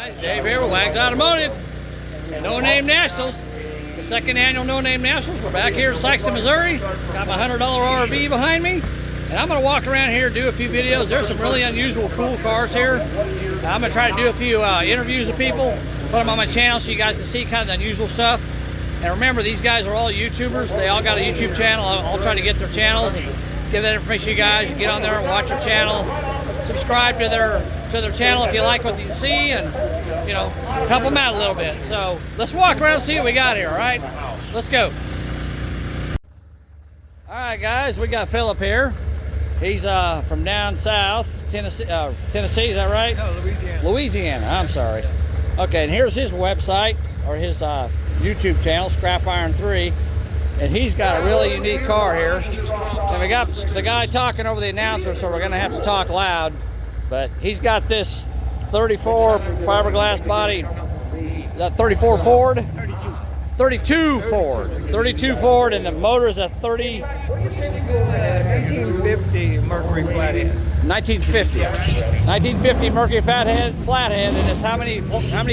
Guys, Dave here with Wags Automotive and No Name Nationals. The second annual No Name Nationals. We're back here in Sikeston, Missouri. Got my $100 RV behind me. And I'm going to walk around here and do a few videos. There's some really unusual, cool cars here. I'm going to try to do a few interviews of people, put them on my channel so you guys can see kind of the unusual stuff. And remember, these guys are all YouTubers. They all got a YouTube channel. I'll try to get their channels and give that information to you guys. You get on there and watch their channel. Subscribe to their channel if you like what you see, and you know, help them out a little bit. So let's walk around and see what we got here. All right, let's go. All right, guys, we got Philip here. He's from down south, Tennessee. Tennessee, is that right? No, Louisiana. Louisiana. I'm sorry. Okay, and here's his website, or his YouTube channel, Scrap Iron 3. And he's got a really unique car here. And we got the guy talking over the announcer, so we're gonna have to talk loud. But he's got this 34 fiberglass body, that 34 Ford? 32 Ford. 32 Ford, and the motor is a 1950 Mercury Flathead. 1950 Mercury Flathead, and it's how many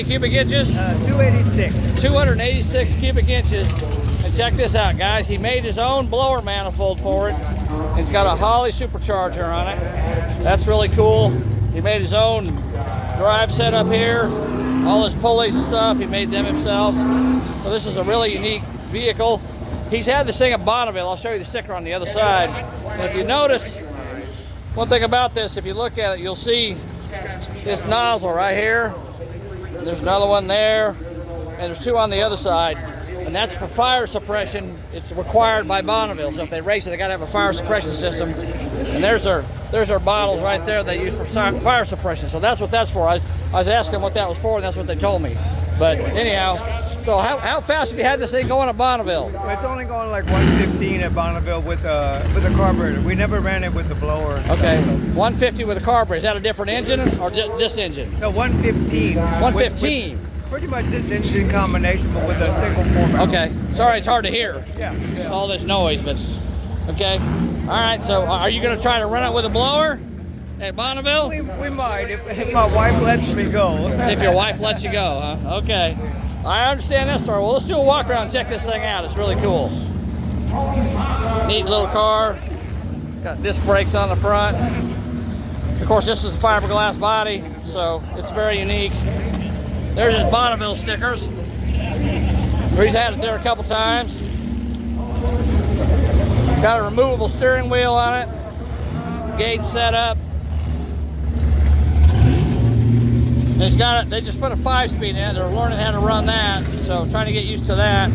cubic inches? 286. 286 cubic inches. And check this out, guys. He made his own blower manifold for it. It's got a Holley supercharger on it. That's really cool. He made his own drive setup here. All his pulleys and stuff, he made them himself. So this is a really unique vehicle. He's had this thing at Bonneville. I'll show you the sticker on the other side. And if you notice, one thing about this, if you look at it, you'll see this nozzle right here. There's another one there, and there's two on the other side. And that's for fire suppression. It's required by Bonneville. So if they race it, they got to have a fire suppression system. And there's their bottles right there they use for fire suppression. So that's what that's for. I was asking what that was for, and that's what they told me. But anyhow, so how fast have you had this thing going at Bonneville? It's only going like 115 at Bonneville with a carburetor. We never ran it with the blower. Okay, 150 with a carburetor. Is that a different engine or this engine? No, 115. 115. With pretty much this engine combination, but with a single 4-valve. Okay, sorry it's hard to hear. Yeah. All this noise, but okay. All right, so are you going to try to run it with a blower at Bonneville? We might, if my wife lets me go. If your wife lets you go, huh? Okay. I understand that story. Well, let's do a walk around and check this thing out. It's really cool. Neat little car. Got disc brakes on the front. Of course, this is a fiberglass body, so it's very unique. There's his Bonneville stickers. He's had it there a couple times. Got a removable steering wheel on it. Gauge setup. They just put a 5-speed in it. They're learning how to run that, so trying to get used to that.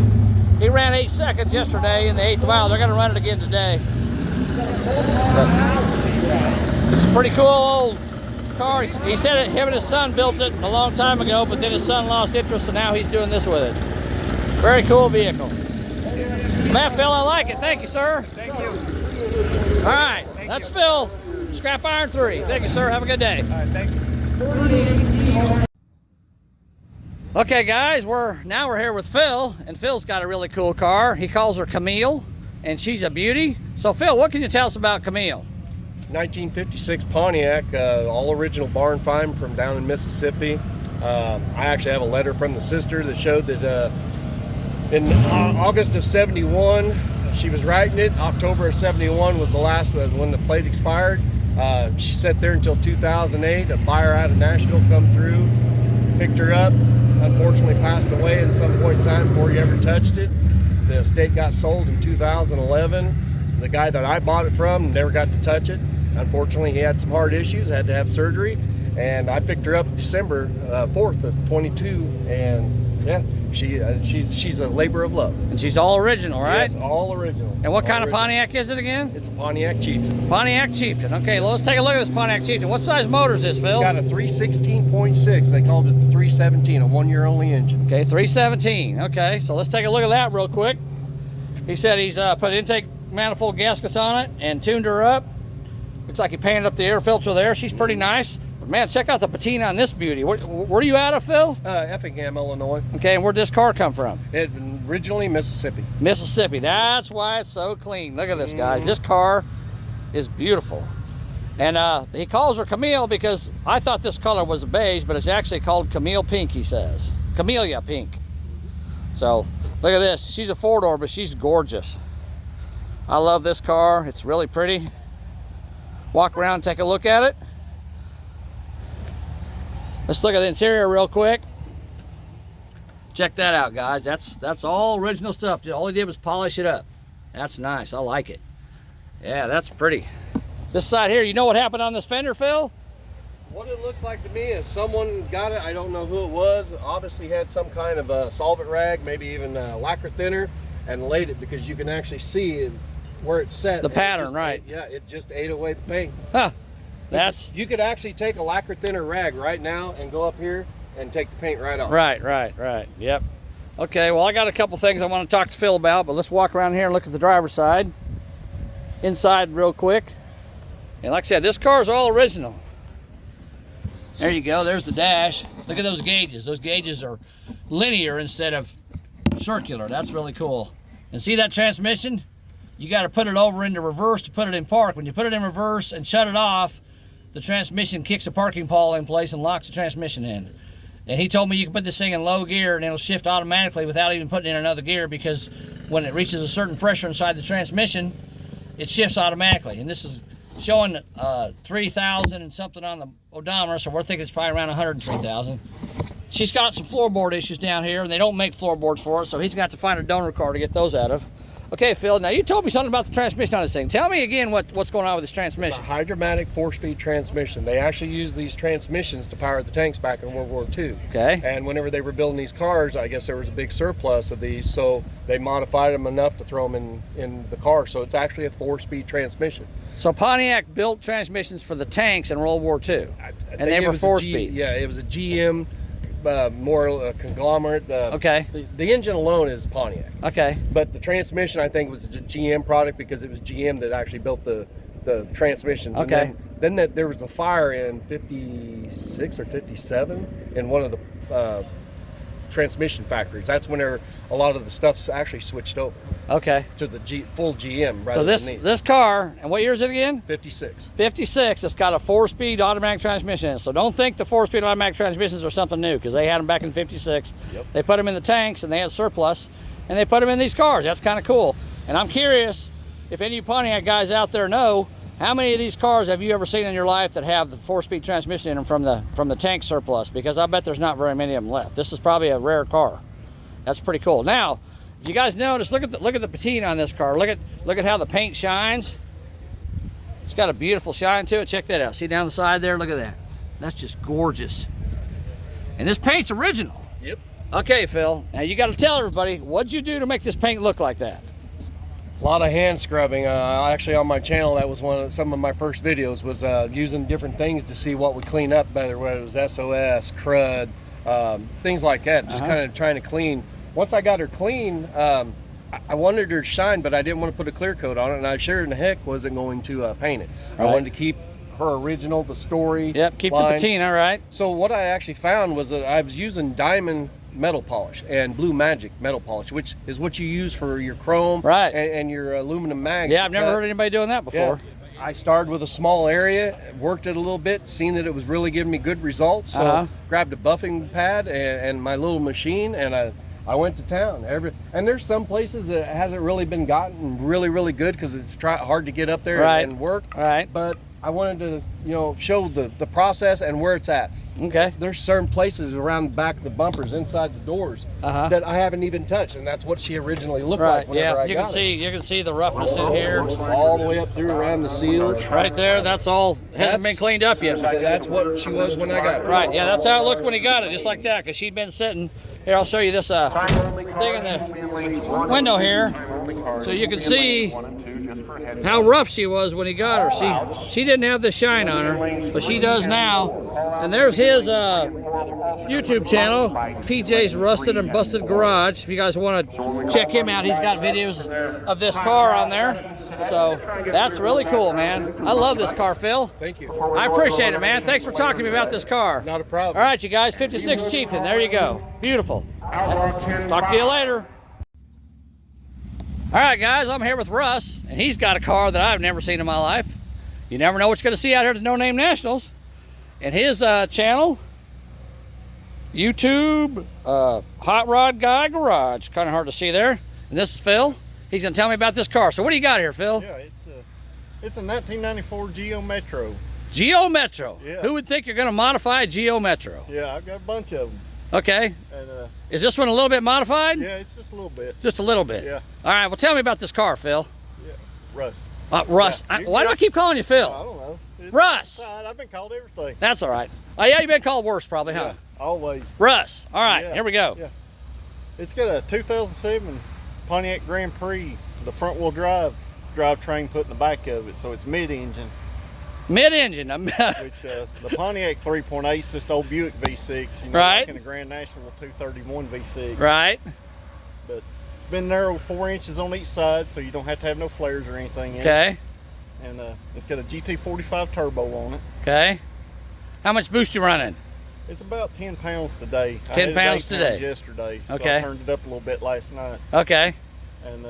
He ran 8 seconds yesterday in the 8th mile. They're going to run it again today. But it's a pretty cool old car. He said him and his son built it a long time ago, but then his son lost interest, and now he's doing this with it. Very cool vehicle. Man, Phil, I like it. Thank you, sir. Thank you. All right, that's Phil, Scrap Iron 3. Thank you, sir. Have a good day. All right, thank you. Okay, guys, we're here with Phil, and Phil's got a really cool car. He calls her Camille, and she's a beauty. So, Phil, what can you tell us about Camille? 1956 Pontiac, all original barn find from down in Mississippi. I actually have a letter from the sister that showed that in August of 71, she was writing it. October of 71 was the last when the plate expired. She sat there until 2008. A buyer out of Nashville come through, picked her up, unfortunately passed away at some point in time before he ever touched it. The estate got sold in 2011. The guy that I bought it from never got to touch it. Unfortunately, he had some heart issues, had to have surgery, and I picked her up December 4th of 22, and yeah, she's a labor of love. And she's all original, right? Yes, all original. And what kind of Pontiac is it again? It's a Pontiac Chieftain. Pontiac Chieftain. Okay, well, let's take a look at this Pontiac Chieftain. What size motor is this, Phil? It's got a 316.6. They called it the 317, a 1-year only engine. Okay, 317. Okay, so let's take a look at that real quick. He said he's put intake manifold gaskets on it and tuned her up. Looks like he painted up the air filter there. She's pretty nice. But man, check out the patina on this beauty. Where are you out of, Phil? Effingham, Illinois. Okay, and where'd this car come from? It originally Mississippi. Mississippi. That's why it's so clean. Look at this, guys. This car is beautiful. And he calls her Camille because I thought this color was a beige, but it's actually called Camille Pink, he says. Camellia Pink. So look at this. She's a 4-door, but she's gorgeous. I love this car. It's really pretty. Walk around, take a look at it. Let's look at the interior real quick. Check that out, guys. That's all original stuff. All he did was polish it up. That's nice. I like it. Yeah, that's pretty. This side here, you know what happened on this fender, Phil? What it looks like to me is someone got it. I don't know who it was. But obviously had some kind of a solvent rag, maybe even a lacquer thinner, and laid it, because you can actually see where it's set. The pattern, right? It just ate away the paint. Huh. You could actually take a lacquer thinner rag right now and go up here and take the paint right off. Right. Yep. Okay, well, I got a couple things I want to talk to Phil about, but let's walk around here and look at the driver's side. Inside real quick. And like I said, this car is all original. There you go. There's the dash. Look at those gauges. Those gauges are linear instead of circular. That's really cool. And see that transmission? You got to put it over into reverse to put it in park. When you put it in reverse and shut it off, the transmission kicks a parking pawl in place and locks the transmission in. And he told me you can put this thing in low gear and it'll shift automatically without even putting in another gear, because when it reaches a certain pressure inside the transmission, it shifts automatically. And this is showing 3,000 and something on the odometer, so we're thinking it's probably around 103,000. She's got some floorboard issues down here, and they don't make floorboards for it, so he's got to find a donor car to get those out of. Okay, Phil, now you told me something about the transmission on this thing. Tell me again what's going on with this transmission. It's a hydromatic 4-speed transmission. They actually used these transmissions to power the tanks back in World War II. Okay. And whenever they were building these cars, I guess there was a big surplus of these, so they modified them enough to throw them in the car. So it's actually a 4-speed transmission. So Pontiac built transmissions for the tanks in World War II, and they were 4-speed. Yeah, it was a GM, more conglomerate. Okay. The engine alone is Pontiac. Okay. But the transmission, I think, was a GM product, because it was GM that actually built the transmissions. Okay. And then there was a fire in 56 or 57 in one of the transmission factories. That's whenever a lot of the stuff's actually switched over. Okay. To the full GM. So this car, and what year is it again? 56. 56. It's got a 4-speed automatic transmission in it. So don't think the 4-speed automatic transmissions are something new, because they had them back in 56. Yep. They put them in the tanks and they had surplus, and they put them in these cars. That's kind of cool. And I'm curious if any of you Pontiac guys out there know, how many of these cars have you ever seen in your life that have the 4-speed transmission in them from the tank surplus? Because I bet there's not very many of them left. This is probably a rare car. That's pretty cool. Now, if you guys notice, look at the patina on this car. Look at how the paint shines. It's got a beautiful shine to it. Check that out. See down the side there? Look at that. That's just gorgeous. And this paint's original. Yep. Okay, Phil. Now you got to tell everybody, what'd you do to make this paint look like that? A lot of hand scrubbing. Actually, on my channel, that was some of my first videos, was using different things to see what would clean up better, whether it was SOS, crud, things like that. Just kind of trying to clean. Once I got her clean, I wanted her to shine, but I didn't want to put a clear coat on it, and I sure in the heck wasn't going to paint it. Right. I wanted to keep her original, the story. Yep, keep line. the patina, right? So what I actually found was that I was using diamond metal polish and blue magic metal polish, which is what you use for your chrome, right, and your aluminum mags. Yeah, I've never heard anybody doing that before. Yeah. I started with a small area, worked it a little bit, seen that it was really giving me good results, so grabbed a buffing pad and my little machine, and I went to town. And there's some places that hasn't really been gotten really good, because it's hard to get up there and work. Right. But I wanted to, show the process and where it's at. Okay. There's certain places around the back of the bumpers, inside the doors, that I haven't even touched, and that's what she originally looked like whenever I got it. You can see the roughness in here, all the way up through around the seals. Right there. That's all. Hasn't been cleaned up yet. That's what she was when I got her. Right. Yeah. That's how it looked when he got it, just like that. Because she'd been sitting. Here, I'll show you this thing in the window here, so you can see how rough she was when he got her. She didn't have the shine on her, but she does now. And there's his YouTube channel, PJ's Rusted and Busted Garage. If you guys want to check him out, he's got videos of this car on there. So that's really cool, man. I love this car, Phil. Thank you. I appreciate it, man. Thanks for talking to me about this car. Not a problem. All right, you guys, 56 Chieftain. There you go. Beautiful. Talk to you later. All right, guys, I'm here with Russ, and he's got a car that I've never seen in my life. You never know what you're going to see out here at the No Name Nationals. And his channel, YouTube, Hot Rod Guy Garage. Kind of hard to see there. And this is Phil. He's going to tell me about this car. So what do you got here, Phil? Yeah, it's a 1994 Geo Metro. Geo Metro. Yeah. Who would think you're going to modify a Geo Metro? Yeah, I've got a bunch of them. Okay. And is this one a little bit modified? yeah, it's just a little bit. Just a little bit. Yeah. All right. Well, tell me about this car, Phil. Yeah, Russ. Russ. Yeah, Why do I keep calling you Phil? I don't know. Russ. I've been called everything. That's all right. Oh yeah, you've been called worse probably, huh? Yeah, always. Russ. All right. Yeah, Here we go. Yeah. It's got a 2007 Pontiac Grand Prix, the front wheel drivetrain put in the back of it, so it's mid-engine. Mid-engine. Which the Pontiac 3.8 is just old Buick V6, you know, Right. like in the Grand National 231 V6. Right. But been narrowed 4 inches on each side, so you don't have to have no flares or anything in it. Okay. And it's got a GT45 turbo on it. Okay. How much boost you running? It's about 10 pounds today. 10 pounds today. Yesterday. So Okay. I turned it up a little bit last night. Okay. And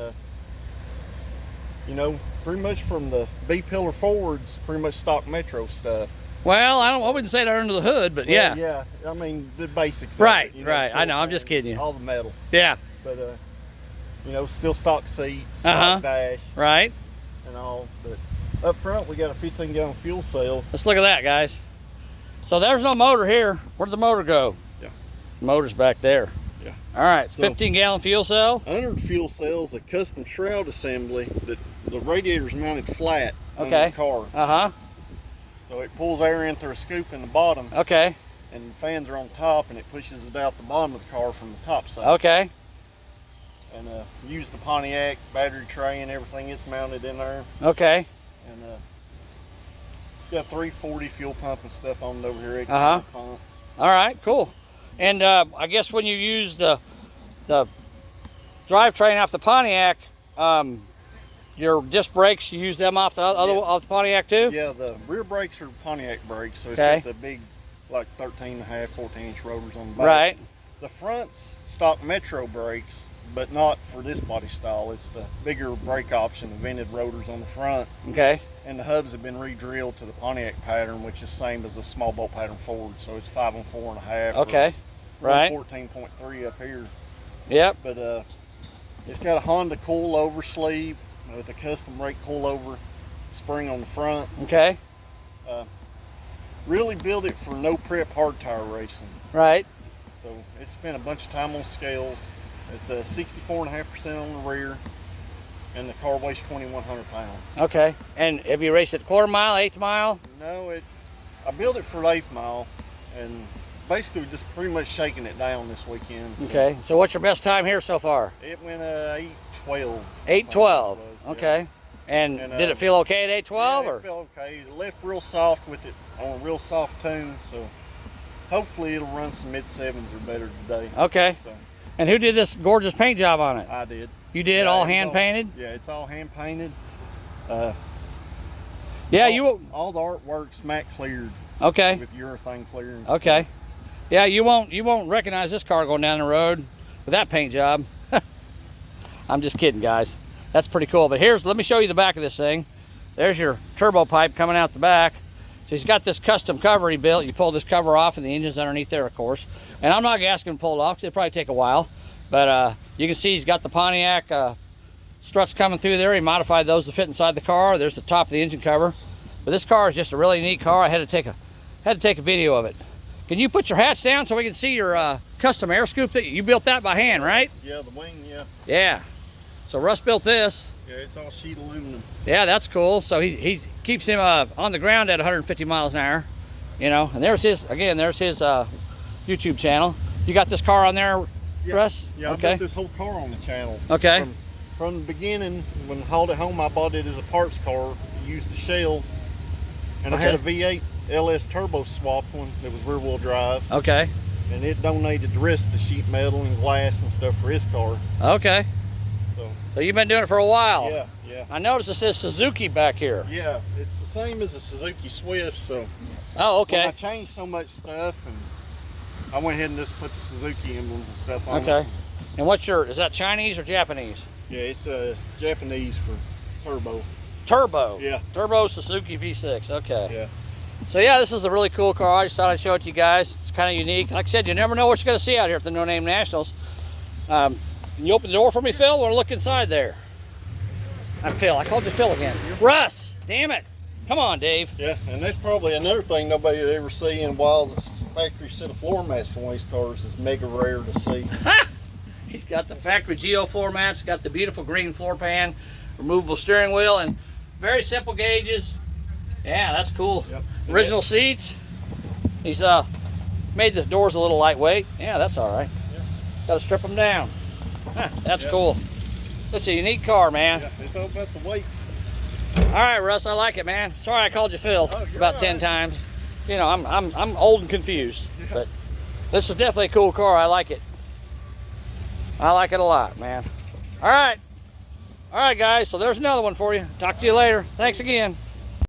you know, pretty much from the B pillar forwards, pretty much stock Metro stuff. Well, I wouldn't say they're under the hood, but yeah. Well, yeah. I mean the basics. Right, of it, you right. I know. I'm fuel just kidding you. All the metal, Yeah. but you know, still stock seats, Uh-huh. stock dash, Right. and all. But up front, we got a 15-gallon fuel cell. Let's look at that, guys. So there's no motor here. Where'd the motor go? Yeah. The motor's back there. Yeah. All right. So- 15-gallon fuel cell. Under the fuel cell is a custom shroud assembly that the radiator's mounted flat Okay. on the car. Uh-huh. So it pulls air in through a scoop in the bottom, Okay. and the fans are on top, and it pushes it out the bottom of the car from the top side. Okay. And use the Pontiac battery tray and everything. It's mounted in there, Okay. and got 340 fuel pump and stuff on it over here. Uh-huh. Pump. All right. Cool. And I guess when you use the drivetrain off the Pontiac, your disc brakes, you use them off the off the Pontiac too? Yeah, the rear brakes are Pontiac brakes, so it's Okay. got the big, like 13.5, 14-inch rotors on the back. Right. The front's stock Metro brakes, but not for this body style. It's the bigger brake option, the vented rotors on the front, Okay. and the hubs have been re-drilled to the Pontiac pattern, which is same as the small bolt pattern forward. So it's 5 on 4.5. Okay. Right. 14.3 up here. Yep. But it's got a Honda coilover sleeve with a custom rake coilover spring on the front. Okay. Really built it for no prep hard tire racing. Right. So it spent a bunch of time on scales. It's 64.5% on the rear, and the car weighs 2,100 pounds. Okay. And have you raced it quarter mile, eighth mile? No, I built it for 8th mile, and basically just pretty much shaking it down this weekend. So Okay. So what's your best time here so far? It went 8:12. 8:12. Yeah. Okay. And And, did it feel okay at 8:12 Yeah, or? it felt okay. It left real soft with it on a real soft tune, so hopefully it'll run some mid-7s or better today. Okay. So And who did this gorgeous paint job on it? I did. You did, Yeah, all it was hand painted? Yeah, it's all hand painted. Yeah, you all the artwork's matte cleared okay. with urethane clearance. Okay. Yeah, you won't recognize this car going down the road with that paint job. I'm just kidding, guys. That's pretty cool. But let me show you the back of this thing. There's your turbo pipe coming out the back. So he's got this custom cover he built. You pull this cover off and the engine's underneath there, of course. And I'm not asking him to pull it off because it'll probably take a while. But you can see he's got the Pontiac struts coming through there. He modified those to fit inside the car. There's the top of the engine cover. But this car is just a really neat car. I had to take a video of it. Can you put your hats down so we can see your custom air scoop that you built that by hand, right? Yeah, the wing, yeah. Yeah. So Russ built this. Yeah, it's all sheet aluminum. Yeah, that's cool. So he keeps him on the ground at 150 miles an hour, you know. And there's his YouTube channel. You got this car on there, Yeah. Russ? Yeah, I Okay. built this whole car on the channel. Okay. From the beginning, when I hauled it home, I bought it as a parts car, used the shell, and I had a V8 LS turbo swap one that was rear wheel drive, Okay. and it donated the rest of the sheet metal and glass and stuff for his car. Okay. So you've been doing it for a while. Yeah, yeah. I noticed it says Suzuki back here. Yeah, it's the same as a Suzuki Swift, so Oh, when okay. I changed so much stuff, and I went ahead and just put the Suzuki emblems and stuff on Okay. it. And is that Chinese or Japanese? Yeah, it's Japanese for turbo. Turbo. Yeah. Turbo Suzuki V6. Okay. Yeah. So yeah, this is a really cool car. I just thought I'd show it to you guys. It's kind of unique. Like I said, you never know what you're going to see out here at the No Name Nationals. Can you open the door for me, Phil? We're look inside there. I'm Phil. I called you Phil again. Russ. Damn it. Come on, Dave. Yeah, and that's probably another thing nobody would ever see in a while is a factory set of floor mats for one of these cars. Is mega rare to see. He's got the factory Geo floor mats, got the beautiful green floor pan, removable steering wheel, and very simple gauges. Yeah, that's cool. Yep. Original seats. He's made the doors a little lightweight. Yeah, that's all right. Yeah. Got to strip them down. Huh, that's Yeah. cool. That's a unique car, man. Yeah, it's all about the weight. All right, Russ, I like it, man. Sorry I called you Phil Oh, you're about all 10 right. times. You know, I'm old and confused, but this is definitely a cool car. I like it. I like it a lot, man. All right, guys. So there's another one for you. Talk to you later. Thanks again.